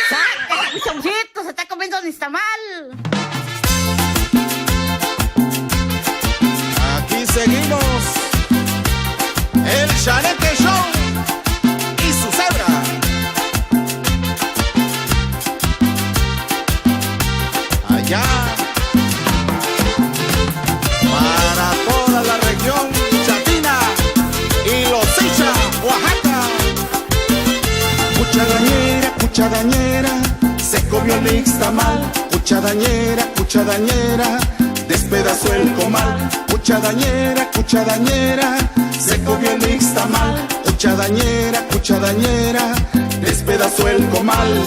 ¡Saca, pichoncito! ¡Se está comiendo nixtamal! Aquí seguimos. El Chaneque Show y su cebra. Allá. Para toda la región chatina y Los Icha, Oaxaca. Cuchadañera, se comió el nixtamal. Cuchadañera, despedazó el comal. Cuchadañera, se comió el nixtamal. Cuchadañera, despedazó el comal.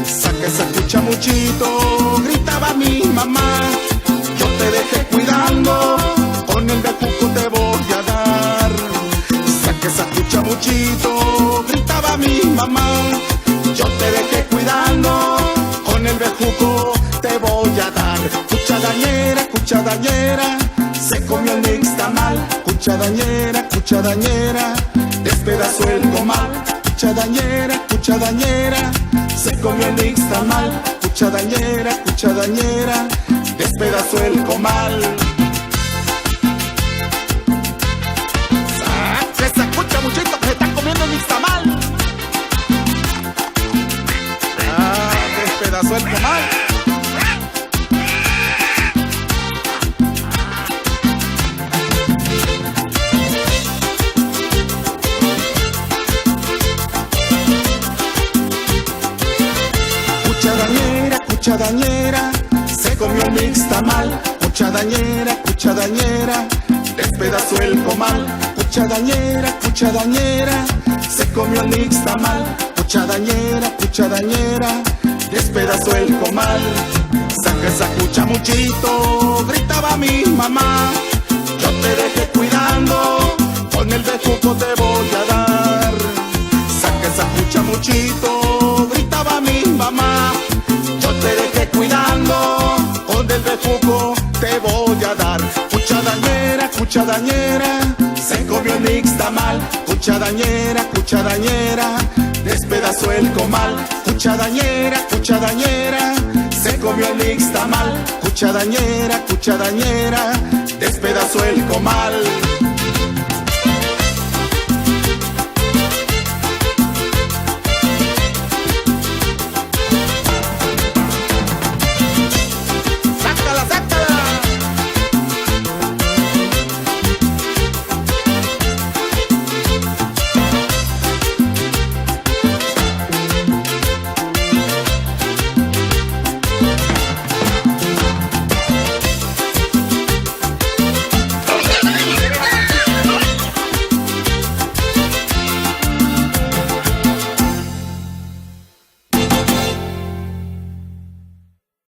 Saca esa cuchamuchito, gritaba mi mamá. Yo te dejé cuidando, con el bejuco te voy a dar. Saca esa cuchamuchito, gritaba mi mamá. Yo te dejé cuidando, con el bejuco te voy a dar. Cuchadañera, se comió el nixtamal. Cuchadañera, despedazó el comal. Cuchadañera, se comió el nixtamal. Cuchadañera, despedazó el comal. Saca esa cuchamuchito que se está comiendo el nixtamal. Despedazó el comal. Cuchadañera, se comió el nixtamal. Cuchadañera, despedazó el comal. Cuchadañera, se comió el nixtamal. Cuchadañera, despedazó el comal. Saca esa cuchamuchito, gritaba mi mamá. Yo te dejé cuidando, con el bejuco te voy a dar. Saca esa cuchamuchito, gritaba mi mamá. Yo te dejé cuidando, con el bejuco te voy a dar. Cuchadañera, se comió el nixtamal. Cuchadañera, despedazó el comal. Cuchadañera, se comió el nixtamal. Cuchadañera, despedazó el comal.